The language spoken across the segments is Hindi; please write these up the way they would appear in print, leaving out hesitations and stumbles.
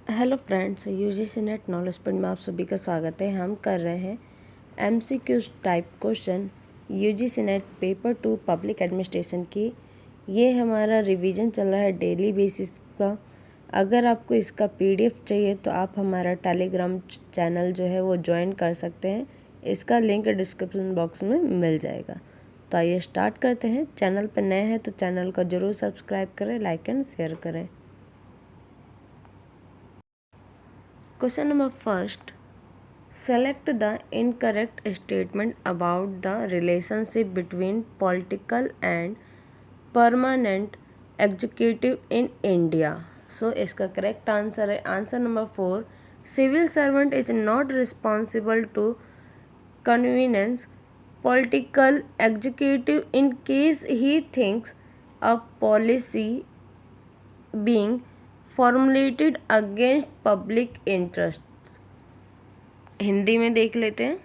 Hello friends, UGC net knowledge point में आप सभी का स्वागत है। हम कर रहे हैं MCQs type question UGC net paper 2 public administration की। ये हमारा रिवीजन चल रहा है डेली बेसिस का। अगर आपको इसका पीडीएफ चाहिए तो आप हमारा टेलीग्राम चैनल जो है वो ज्वाइन कर सकते हैं। इसका लिंक डिस्क्रिप्शन बॉक्स में मिल जाएगा। तो आइए स्टार्ट करते हैं। चैनल पर नए हैं तो चैनल को ज़रूर सब्सक्राइब करें, लाइक एंड शेयर करें। Question number first. Select the incorrect statement about the relationship between political and permanent executive in India. So इसका correct answer है answer number 4. Civil servant is not responsible to convenience political executive in case he thinks a policy being formulated against public interest। Hindi में देख लेते हैं।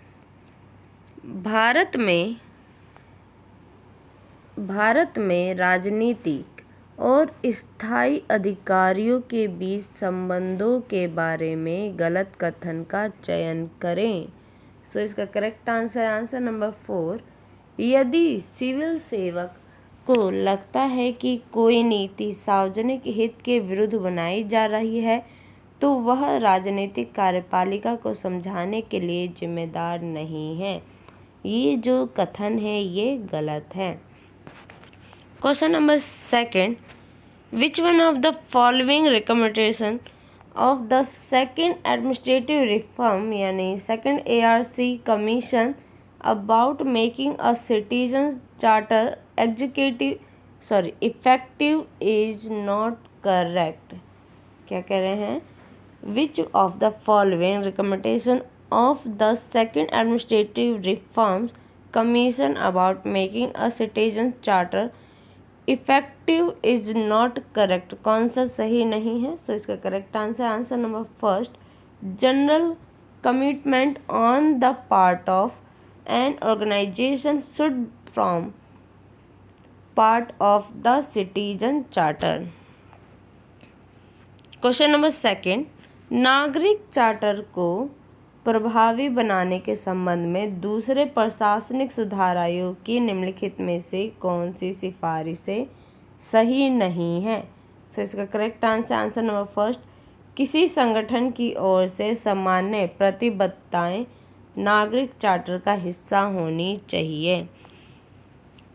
भारत में राजनीतिक और स्थायी अधिकारियों के बीच संबंधों के बारे में गलत कथन का चयन करें। सो इसका करेक्ट आंसर नंबर 4। यदि सिविल सेवक को लगता है कि कोई नीति सार्वजनिक हित के विरुद्ध बनाई जा रही है तो वह राजनीतिक कार्यपालिका को समझाने के लिए जिम्मेदार नहीं है। ये जो कथन है ये गलत है। Question number second. Which one of the following recommendation of the second administrative reform यानी second ARC commission about making a citizen charter effective is not correct. क्या कह रहे हैं? Which of the following recommendation of the second administrative reforms commission about making a citizen charter effective is not correct? कौन सा सही नहीं है? सो इसका correct answer number first. General commitment on the part of an organization should from part of the citizen charter. Question number second. नागरिक चार्टर को प्रभावी बनाने के संबंध में दूसरे प्रशासनिक सुधार आयोग की निम्नलिखित में से कौन सी सिफारिशें सही नहीं है? सो इसका करेक्ट आंसर नंबर फर्स्ट। किसी संगठन की ओर से सामान्य प्रतिबद्धताएं नागरिक चार्टर का हिस्सा होनी चाहिए।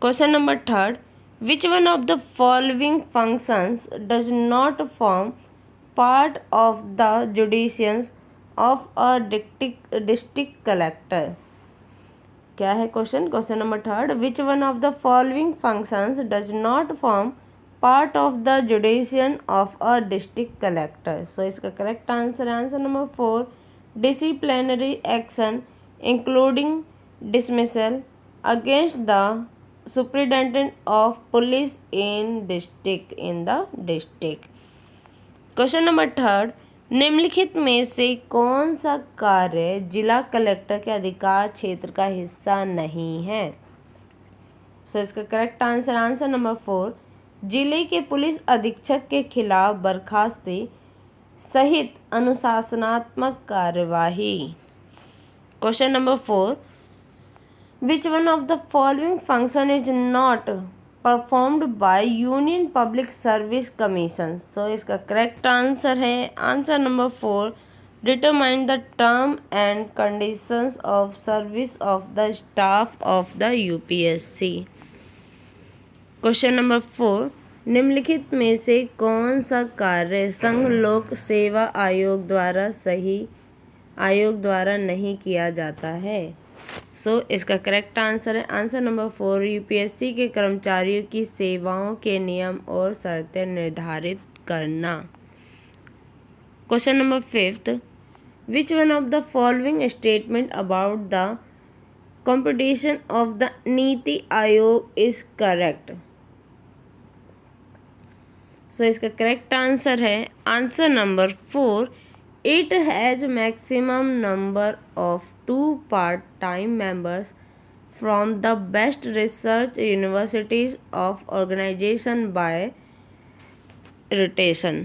Question number third. Which one of the following functions does not form part of the jurisdiction of a district collector? क्या है question number third. Which one of the following functions does not form part of the judicial of a district collector? So इसका correct answer number 4। Disciplinary action including dismissal against the superintendent of police in the district. Question number third. निम्नलिखित में से कौन सा कार्य जिला कलेक्टर के अधिकार क्षेत्र का हिस्सा नहीं है? सो इसका करेक्ट आंसर नंबर 4। जिले के पुलिस अधीक्षक के खिलाफ बर्खास्ती सहित अनुशासनात्मक कार्यवाही। Question number 4। Which one of the following function is not performed by union public service commission? So इसका करेक्ट आंसर है answer number 4। Determine the term and conditions of service of the staff of the UPSC. Question number 4। निम्नलिखित में से कौन सा कार्य संघ लोक सेवा आयोग द्वारा नहीं किया जाता है? सो इसका करेक्ट आंसर है आंसर नंबर 4। यूपीएससी के कर्मचारियों की सेवाओं के नियम और शर्तें निर्धारित करना। Question number 5। Which one of the following statement about the competition of the NITI Aayog is correct? सो इसका करेक्ट आंसर है answer number 4। It has maximum number of 2 part-time members from the best research universities of organization by rotation।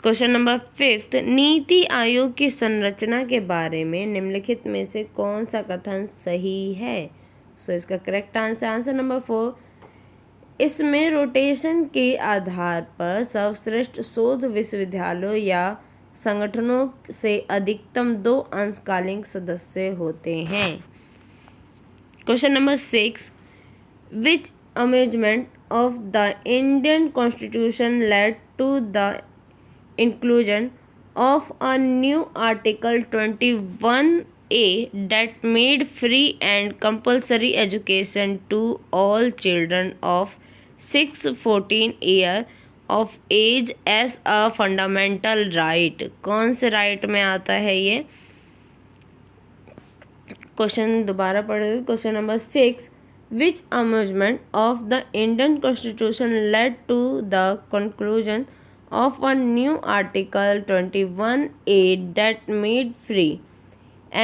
Question number 5, NITI Aayog की संरचना के बारे में निम्नलिखित में से कौन सा कथन सही है? सो इसका करेक्ट आंसर नंबर 4, इसमें रोटेशन के आधार पर सर्वश्रेष्ठ शोध विश्वविद्यालयों या संगठनों से अधिकतम 2 अंशकालीन सदस्य होते हैं। Question number 6, which amendment of the Indian Constitution led to the inclusion of a new Article 21A that made free and compulsory education to all children of 6-14 years of age as a fundamental right? कौन से राइट में आता है ये? क्वेश्चन दोबारा पढ़ेंगे। Question number 6, which amendment of the Indian Constitution led to the conclusion of a new Article 21A that made free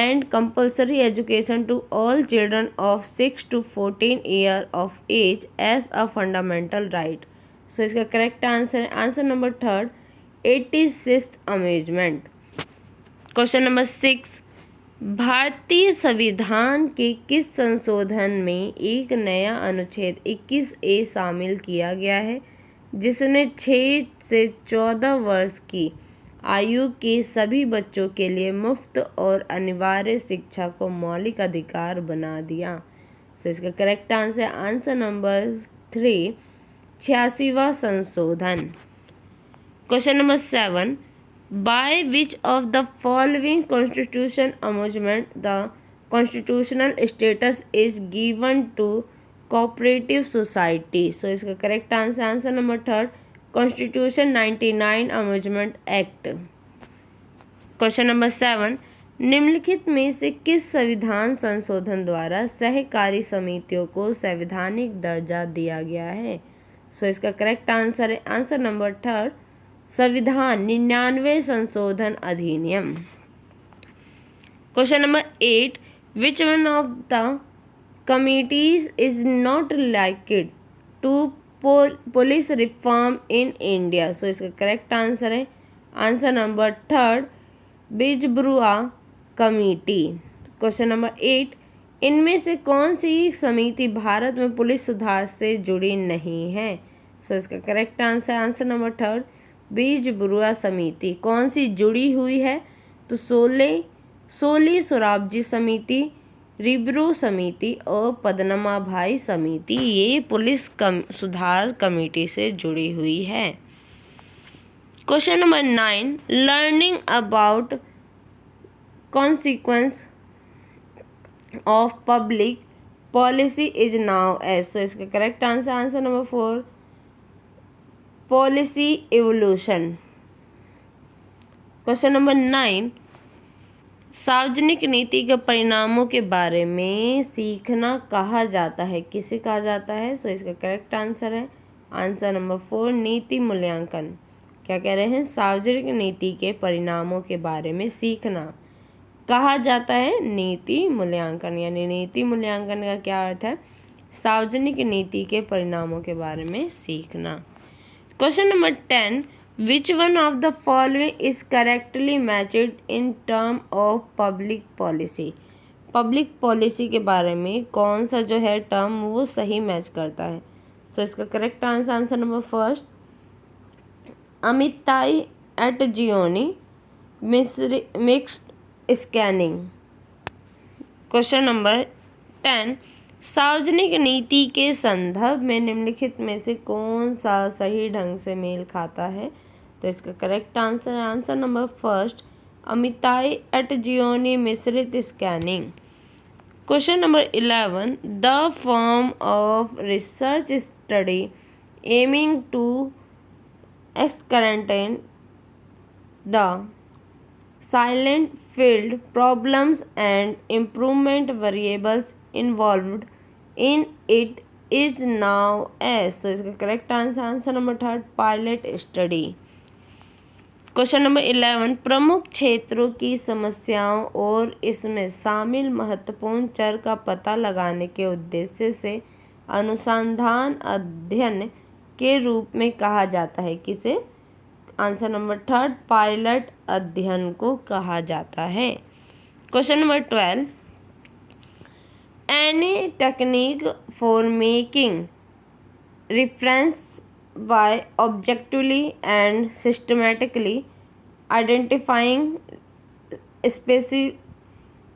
and compulsory education to all children of 6 to 14 years of age as a fundamental right? So इसका correct answer number 3, 86th amendment. Question number 6, भारतीय संविधान के किस संशोधन में एक नया अनुच्छेद 21A शामिल किया गया है जिसने 6 से 14 वर्ष की आयु के सभी बच्चों के लिए मुफ्त और अनिवार्य शिक्षा को मौलिक अधिकार बना दिया? तो इसका करेक्ट आंसर नंबर 3, 86वां संशोधन। Question number 7, by which of the following constitution amendment the constitutional status is given to cooperative society? So इसका correct answer number 3, constitution 99 amendment act. Question number 7, निम्नलिखित में से किस संविधान संशोधन द्वारा सहकारी समितियों को संवैधानिक दर्जा दिया गया है? सो इसका करेक्ट आंसर नंबर 3, संविधान 99 संशोधन अधिनियम। Question number 8, which one of the committees is not liked to police reform in India? So इसका करेक्ट आंसर नंबर 3, बिजब्रुआ कमेटी। क्वेश्चन नंबर 8, इनमें से कौन सी समिति भारत में पुलिस सुधार से जुड़ी नहीं है? सो इसका करेक्ट आंसर नंबर 3, बिजब्रुआ समिति। कौन सी जुड़ी हुई है? तो सोली सोराबजी समिति, रिब्रो समिति और पद्मा भाई समिति, ये पुलिस सुधार कमेटी से जुड़ी हुई है। Question number 9, learning about consequence of public policy is known as? तो इसका correct answer number 4, policy evolution. Question number 9, सार्वजनिक नीति के परिणामों के बारे में सीखना कहा जाता है? किसे कहा जाता है? सो इसका करेक्ट आंसर नंबर 4, नीति मूल्यांकन। क्या कह रहे हैं? सार्वजनिक नीति के परिणामों के बारे में सीखना कहा जाता है नीति मूल्यांकन। यानी नीति मूल्यांकन का क्या अर्थ है? सार्वजनिक नीति के परिणामों के बारे में सीखना। Question number 10, which one of the following is correctly matched in term of public policy? Public policy के बारे में कौन सा जो है टर्म वो सही मैच करता है? सो इसका correct answer number 1, Amitai Etzioni mixed scanning. Question number 10, सार्वजनिक नीति के संदर्भ में निम्नलिखित में से कौन सा सही ढंग से मेल खाता है? तो इसका correct answer number 1, Amitai Etzioni मिश्रित scanning. Question number 11, the form of research study aiming to ascertain the salient field problems and improvement variables involved in it is now as? तो इसका correct answer number 3, pilot study. Question number 11, प्रमुख क्षेत्रों की समस्याओं और इसमें शामिल महत्वपूर्ण चर का पता लगाने के उद्देश्य से अनुसंधान अध्ययन के रूप में कहा जाता है? किसे? आंसर नंबर थर्ड पायलट अध्ययन को कहा जाता है। Question number 12, any technique for making reference by objectively and systematically identifying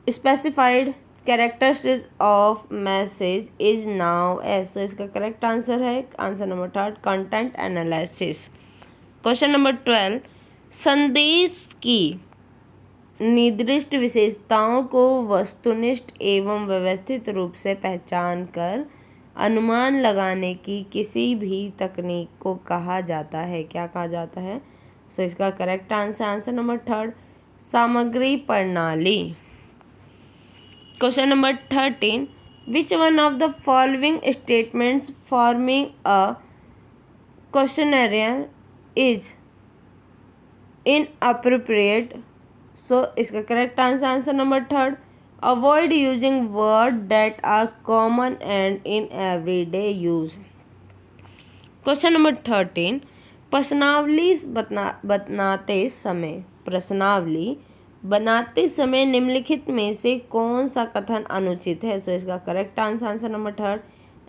specified characteristics of message is now as। so इसका करेक्ट आंसर है answer number third content analysis. Question number 12, संदेश की निर्दिष्ट विशेषताओं को वस्तुनिष्ठ एवं व्यवस्थित रूप से पहचान कर अनुमान लगाने की किसी भी तकनीक को कहा जाता है, क्या कहा जाता है? सो इसका करेक्ट आंसर नंबर थर्ड सामग्री प्रणाली। Question number 13, which one of the following statements forming a questionnaire is inappropriate. So इसका correct answer number third avoid using word that are common and in everyday use. Question number 13, प्रश्नावली बनाते समय निम्नलिखित में से कौन सा कथन अनुचित है? सो इसका करेक्ट आंसर नंबर थर्ड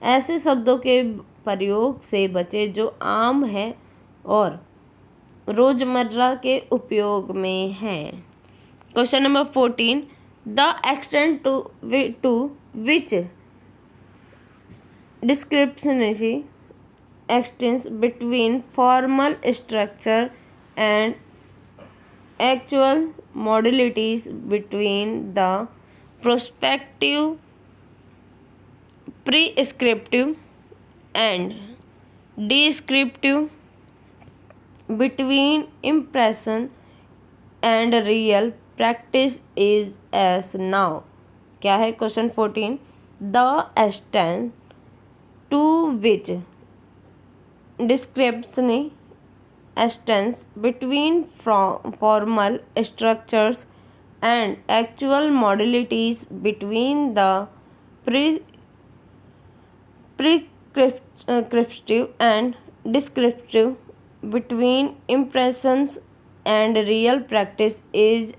ऐसे शब्दों के प्रयोग से बचे जो आम है और रोजमर्रा के उपयोग में है। Question number 14, the extent to which discrepancy extends between formal structure and actual modalities between the prospective, prescriptive and descriptive, between impression and real practice is as now। क्या है question 14, the extent to which discrepancy extends between formal structures and actual modalities between the prescriptive and descriptive, between impressions and real practice is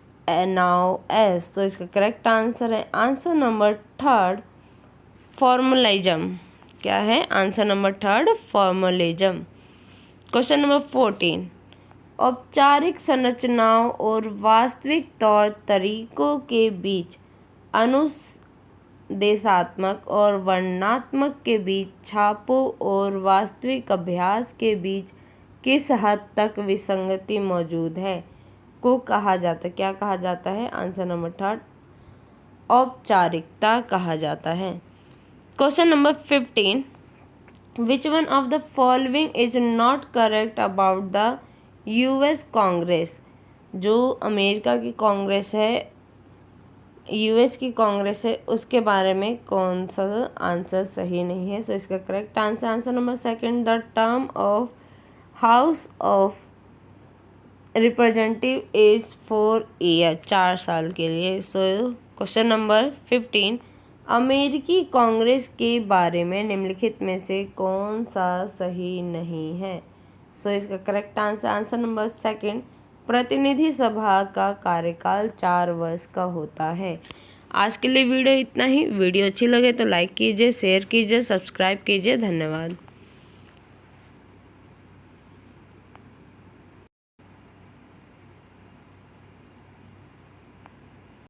now as। तो इसका करेक्ट आंसर है आंसर नंबर थर्ड फॉर्मलिज्म। क्या है answer number third formalism. Question number 14, औपचारिक संरचनाओं और वास्तविक तौर तरीकों के बीच अनुदेशात्मक और वर्णनात्मक के बीच छापों और वास्तविक अभ्यास के बीच किस हद तक विसंगति मौजूद है को कहा जाता है, क्या कहा जाता है? आंसर नंबर थर्ड औपचारिकता कहा जाता है। Question number 15, which one of the following is not correct about the US Congress. जो अमेरिका की कांग्रेस है, यूएस की कांग्रेस है, उसके बारे में कौन सा आंसर सही नहीं है? सो इसका correct answer number second the term of house of representative is 4 year, 4 साल के लिए। सो क्वेश्चन नंबर 15, अमेरिकी कांग्रेस के बारे में निम्नलिखित में से कौन सा सही नहीं है? सो इसका करेक्ट आंसर नंबर सेकंड प्रतिनिधि सभा का कार्यकाल 4 वर्ष का होता है। आज के लिए वीडियो इतना ही। वीडियो अच्छी लगे तो लाइक कीजिए, शेयर कीजिए, सब्सक्राइब कीजिए। धन्यवाद।